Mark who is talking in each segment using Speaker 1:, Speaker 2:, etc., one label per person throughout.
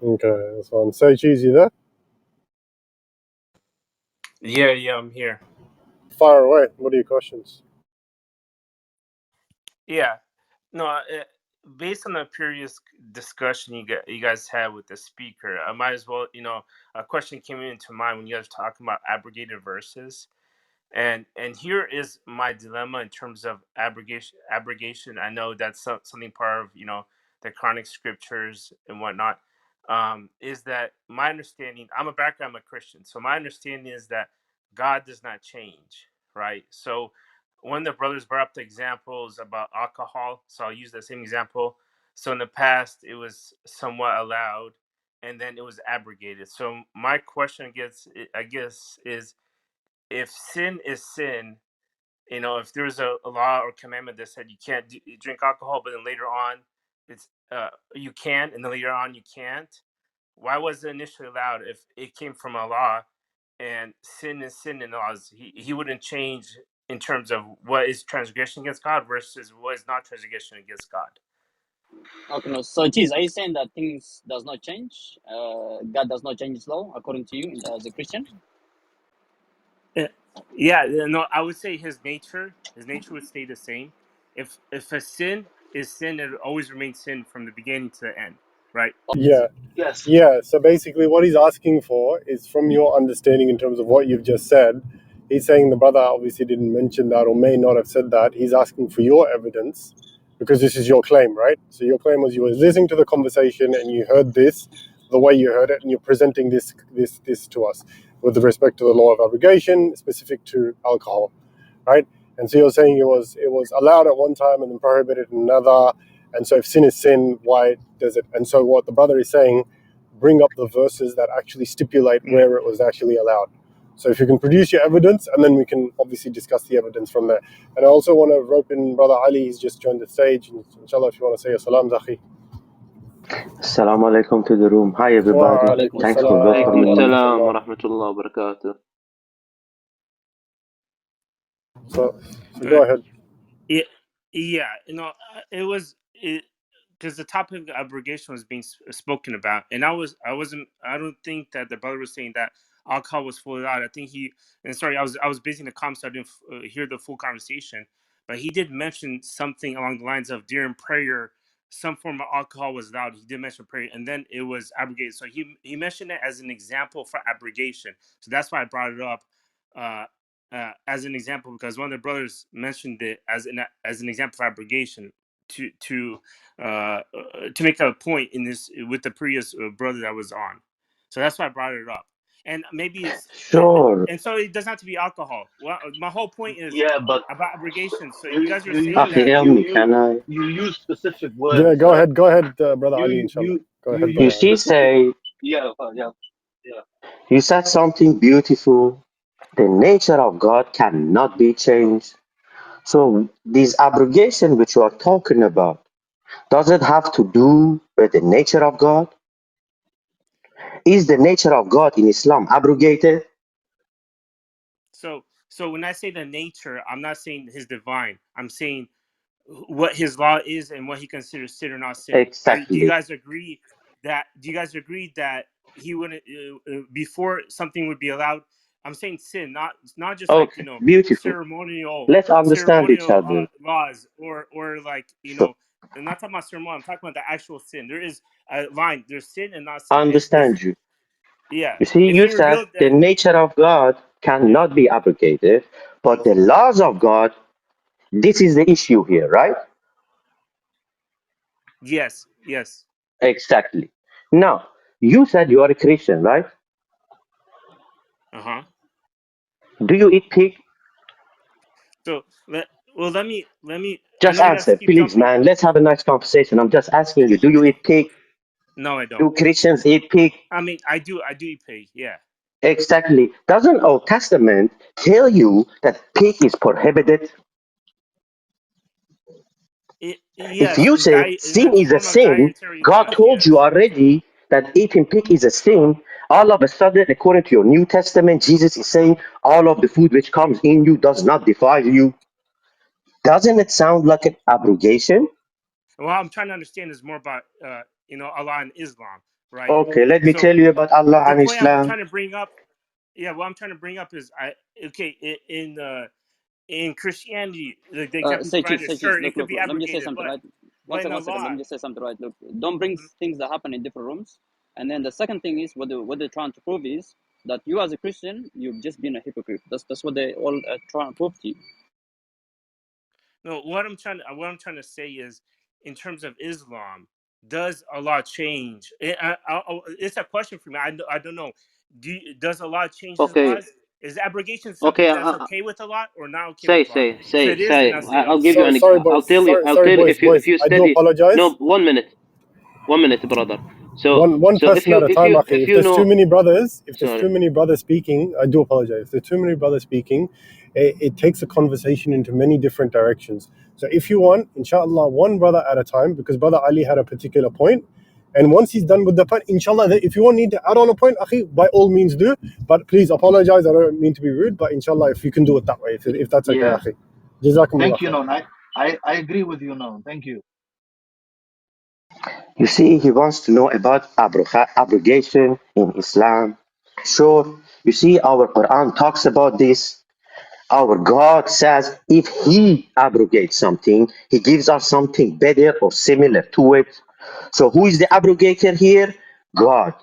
Speaker 1: Okay, that's fine. So, cheese, you there?
Speaker 2: Yeah, I'm here.
Speaker 1: Fire away. What are your questions?
Speaker 2: Yeah, no, based on the previous discussion you guys had with the speaker, I might as well, a question came into mind when you guys were talking about abrogated verses. And here is my dilemma in terms of abrogation. I know that's something part of the Quranic scriptures and whatnot. Is that my understanding? I'm a Christian, so my understanding is that God does not change, right? So one of the brothers brought up the examples about alcohol, so I'll use the same example. So in the past, it was somewhat allowed, and then it was abrogated. So my question, I guess, is if sin is sin, if there's a law or commandment that said you can't drink alcohol, but then later on it's you can, and then later on you can't. Why was it initially allowed if it came from a law? And sin is sin in laws. He wouldn't change in terms of what is transgression against God versus what is not transgression against God.
Speaker 3: Okay, no. So, geez, are you saying that things does not change? God does not change His law according to you as a Christian?
Speaker 2: Yeah, no, I would say his nature would stay the same. If a sin is sin, it always remains sin from the beginning to the end, right?
Speaker 1: Yeah.
Speaker 4: Yes.
Speaker 1: Yeah, so basically, what he's asking for is from your understanding in terms of what you've just said. He's saying the brother obviously didn't mention that or may not have said that. He's asking for your evidence because this is your claim, right? So your claim was you were listening to the conversation and you heard this the way you heard it, and you're presenting this to us with respect to the law of abrogation specific to alcohol, right? And so you're saying it was allowed at one time and then prohibited in another. And so if sin is sin, why does it? And so what the brother is saying, bring up the verses that actually stipulate
Speaker 2: Mm.
Speaker 1: where it was actually allowed. So if you can produce your evidence, and then we can obviously discuss the evidence from there. And I also want to rope in Brother Ali. He's just joined the stage. And inshallah, if you want to say a salam, Zakhi.
Speaker 5: Assalamu alaikum to the room. Hi everybody.
Speaker 1: Wa
Speaker 3: Walaikum
Speaker 1: alaikum
Speaker 5: Thanks
Speaker 3: salam.
Speaker 5: for
Speaker 1: salam
Speaker 4: Alaikum
Speaker 5: welcoming
Speaker 1: wa
Speaker 5: me.
Speaker 4: salam wa
Speaker 1: rahmatullah.
Speaker 4: rahmatullah wa barakatuh.
Speaker 1: So
Speaker 2: Uh,
Speaker 1: go ahead.
Speaker 2: yeah, it was it because the topic of abrogation was being spoken about, and I don't think that the brother was saying that alcohol was fully out. I think sorry, I was busy in the comments, so I didn't hear the full conversation, but he did mention something along the lines of during prayer, some form of alcohol was allowed. He did mention prayer, and then it was abrogated. So he mentioned it as an example for abrogation. So that's why I brought it up. As an example, because one of the brothers mentioned it as an example of abrogation to make a point in this with the previous brother that was on. So that's why I brought it up. And maybe
Speaker 5: Sure.
Speaker 2: and so it doesn't have to be alcohol. Well, my whole point is
Speaker 4: Yeah, but
Speaker 2: about abrogation. So
Speaker 4: you
Speaker 2: you guys are
Speaker 4: you
Speaker 2: saying
Speaker 4: use
Speaker 5: Akhi,
Speaker 2: that.
Speaker 5: help
Speaker 4: you
Speaker 5: me,
Speaker 4: you
Speaker 5: can I?
Speaker 4: you use specific
Speaker 1: Yeah,
Speaker 4: words
Speaker 1: go
Speaker 4: like
Speaker 1: ahead, Brother Ali. Inshallah, go
Speaker 4: you
Speaker 1: ahead,
Speaker 5: You
Speaker 1: Brother
Speaker 4: use
Speaker 1: Ali.
Speaker 5: see,
Speaker 4: specific.
Speaker 5: say,
Speaker 4: Yeah, yeah, yeah.
Speaker 5: you said something beautiful. The nature of God cannot be changed. So this abrogation which you are talking about, does it have to do with the nature of God? Is the nature of God in Islam abrogated?
Speaker 2: So when I say the nature, I'm not saying his divine. I'm saying what his law is and what he considers sin or not sin. Do you
Speaker 5: Exactly.
Speaker 2: guys agree that? Do you guys agree that he wouldn't before something would be allowed? I'm saying sin, not just like
Speaker 5: Okay, beautiful.
Speaker 2: ceremonial
Speaker 5: Let's understand each other.
Speaker 2: laws or like
Speaker 5: Sure.
Speaker 2: I'm not talking about ceremonial. I'm talking about the actual sin. There is a line. There's sin and not
Speaker 5: I
Speaker 2: sin. If
Speaker 5: understand you.
Speaker 2: yeah,
Speaker 5: You see,
Speaker 2: if
Speaker 5: you
Speaker 2: he
Speaker 5: said
Speaker 2: revealed
Speaker 5: the
Speaker 2: that,
Speaker 5: nature of God
Speaker 2: yeah,
Speaker 5: cannot be abrogated, but the laws of God, this is the issue here, right?
Speaker 2: yes,
Speaker 5: Exactly. Now, you said you are a Christian, right?
Speaker 2: uh-huh.
Speaker 5: Do you eat pig?
Speaker 2: So let me. I
Speaker 5: Just
Speaker 2: know you guys
Speaker 5: answer,
Speaker 2: keep
Speaker 5: please,
Speaker 2: jumping.
Speaker 5: man. Let's have a nice conversation. I'm just asking you, do you eat pig?
Speaker 2: No, I don't.
Speaker 5: Do Christians eat pig?
Speaker 2: I mean, I do eat pig. Yeah.
Speaker 5: Exactly. Doesn't Old Testament tell you that pig is prohibited? If
Speaker 2: Yes,
Speaker 5: you say
Speaker 2: in
Speaker 5: sin
Speaker 2: the
Speaker 5: is a
Speaker 2: form of
Speaker 5: sin,
Speaker 2: dietary
Speaker 5: God
Speaker 2: laws.
Speaker 5: told you
Speaker 2: Yes.
Speaker 5: already that eating pig is a sin. All of a sudden, according to your New Testament, Jesus is saying all of the food which comes in you does not defile you. Doesn't it sound like an abrogation?
Speaker 2: What I'm trying to understand is more about Allah and Islam, right?
Speaker 5: Okay, let me
Speaker 2: So
Speaker 5: tell you about Allah
Speaker 2: the
Speaker 5: and
Speaker 2: point I'm
Speaker 5: Islam.
Speaker 2: trying to bring up, what I'm trying to bring up is in Christianity, they can
Speaker 3: Say
Speaker 2: write
Speaker 3: cheese,
Speaker 2: a
Speaker 3: say cheese.
Speaker 2: shirt, it
Speaker 3: Look,
Speaker 2: could
Speaker 3: look,
Speaker 2: be
Speaker 3: look. Let me just say
Speaker 2: abrogated,
Speaker 3: something, right?
Speaker 2: but in
Speaker 3: One second. Let
Speaker 2: Allah,
Speaker 3: me just say something, right? Look, don't bring things that happen in different rooms. And then the second thing is what they're trying to prove is that you as a Christian, you've just been a hypocrite. That's what they all trying to prove to you.
Speaker 2: no, what I'm trying to say is, in terms of Islam, does Allah change? It's a question for me. I don't know. Does Allah change His
Speaker 4: Okay,
Speaker 2: laws? Is abrogation something
Speaker 4: okay.
Speaker 2: that's okay with Allah or not okay
Speaker 4: Say,
Speaker 2: with Allah?
Speaker 4: say,
Speaker 2: If
Speaker 4: say,
Speaker 2: it is, then
Speaker 4: say.
Speaker 2: I say
Speaker 4: I'll give
Speaker 2: okay.
Speaker 4: you an.
Speaker 1: Sorry,
Speaker 4: I'll
Speaker 1: boys.
Speaker 4: tell you.
Speaker 1: Sorry,
Speaker 4: I'll
Speaker 1: sorry,
Speaker 4: tell you
Speaker 1: boys.
Speaker 4: if
Speaker 1: Boys,
Speaker 4: you
Speaker 1: I do
Speaker 4: study. No,
Speaker 1: apologize.
Speaker 4: 1 minute. 1 minute, brother. So
Speaker 1: One
Speaker 4: so
Speaker 1: person at a time, Akhi.
Speaker 4: if
Speaker 1: If
Speaker 4: you
Speaker 1: there's too
Speaker 4: know,
Speaker 1: many brothers,
Speaker 4: sorry.
Speaker 1: speaking, I do apologize. If there's too many brothers speaking, it takes a conversation into many different directions. So if you want, inshallah, one brother at a time, because Brother Ali had a particular point, and once he's done with the point, inshallah, if you want need to add on a point, Akhi, by all means do. But please apologize. I don't mean to be rude, but inshallah, if you can do it that way, if that's okay,
Speaker 6: Yeah.
Speaker 1: Akhi. Jazakumullah
Speaker 6: Thank you,
Speaker 1: khair.
Speaker 6: no. I agree with you, no. Thank you.
Speaker 5: You see, he wants to know about abrogation in Islam. Sure, you see, our Quran talks about this. Our God says if He abrogates something, He gives us something better or similar to it. So, who is the abrogator here? God.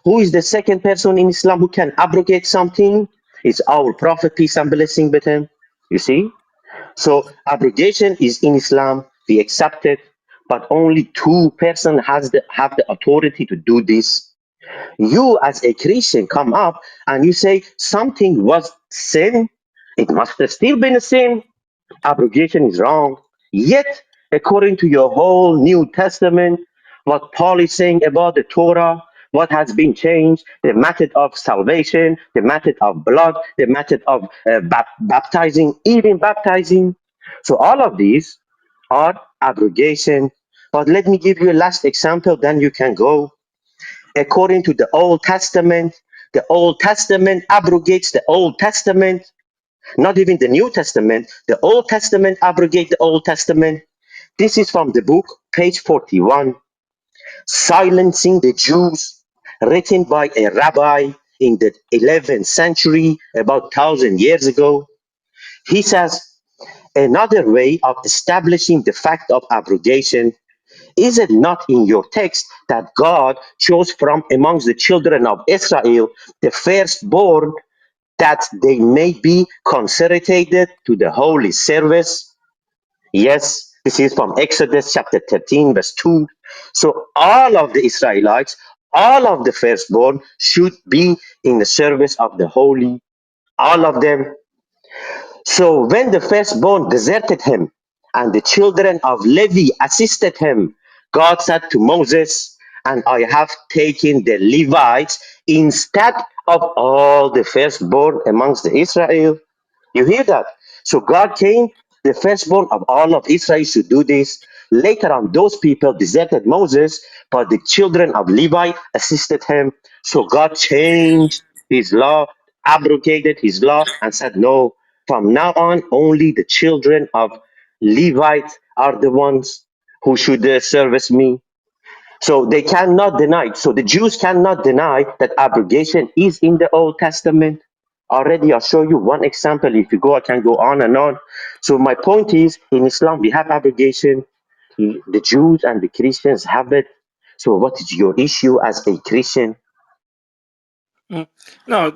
Speaker 5: Who is the second person in Islam who can abrogate something? It's our Prophet, peace and blessing with him. You see? So abrogation is in Islam, we accept it, but only two persons have the authority to do this. You as a Christian come up and you say something was sin, it must have still been a sin. Abrogation is wrong. Yet, according to your whole New Testament, what Paul is saying about the Torah, what has been changed, the method of salvation, the method of blood, the method of baptizing, even baptizing. So, all of these are abrogation. But let me give you a last example, then you can go. According to the Old Testament abrogates the Old Testament, not even the New Testament. The Old Testament abrogate the Old Testament. This is from the book, page 41, Silencing the Jews, written by a rabbi in the 11th century, about 1,000 years ago. He says, another way of establishing the fact of abrogation, is it not in your text that God chose from amongst the children of Israel the firstborn that they may be consecrated to the holy service? Yes, this is from Exodus chapter 13, verse 2. So all of the Israelites, all of the firstborn should be in the service of the holy, all of them. So when the firstborn deserted him and the children of Levi assisted him, God said to Moses, and I have taken the Levites instead of all the firstborn amongst the Israel. You hear that? So God came, the firstborn of all of Israel should do this. Later on, those people deserted Moses, but the children of Levi assisted him. So God changed his law, abrogated his law, and said, no, from now on, only the children of Levites are the ones who should service me. So they cannot deny. So the Jews cannot deny that abrogation is in the Old Testament. Already, I'll show you one example. If you go, I can go on and on. So my point is, in Islam, we have abrogation. The Jews and the Christians have it. So what is your issue as a Christian?
Speaker 2: Mm. No,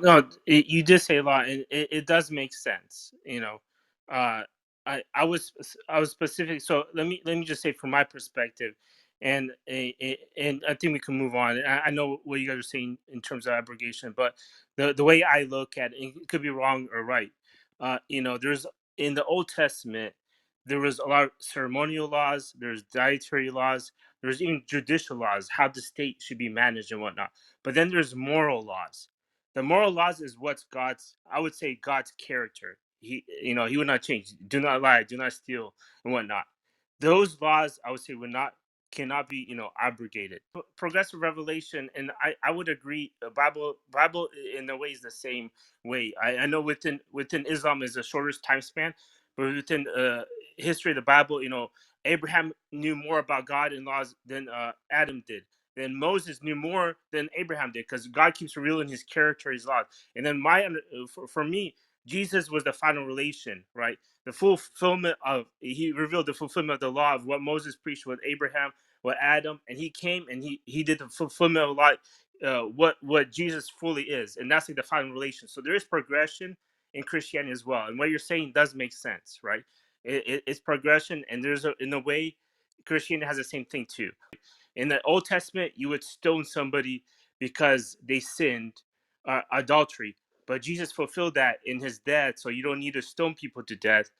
Speaker 2: you did say a lot, and it does make sense. Uh, I was specific. So let me just say from my perspective, and I think we can move on. I know what you guys are saying in terms of abrogation, but the way I look at it, it could be wrong or right. There's in the Old Testament, there was a lot of ceremonial laws. There's dietary laws. There's even judicial laws, how the state should be managed and whatnot. But then there's moral laws. The moral laws is what's God's, I would say, God's character. He would not change. Do not lie, do not steal, and whatnot. Those laws, I would say, cannot be, abrogated. Progressive revelation, and I would agree. Bible in a way is the same way. I know within Islam is the shortest time span, but within history of the Bible, Abraham knew more about God and laws than Adam did. Then Moses knew more than Abraham did, because God keeps revealing his character, his laws. And then for me, Jesus was the final relation, right? The fulfillment of, he revealed the fulfillment of the law of what Moses preached with Abraham, with Adam, and he came and he did the fulfillment of what Jesus fully is, and that's like the final relation. So there is progression in Christianity as well, and what you're saying does make sense, right? It's progression, and in a way, Christianity has the same thing too. In the Old Testament, you would stone somebody because they sinned, adultery, but Jesus fulfilled that in his death, so you don't need to stone people to death.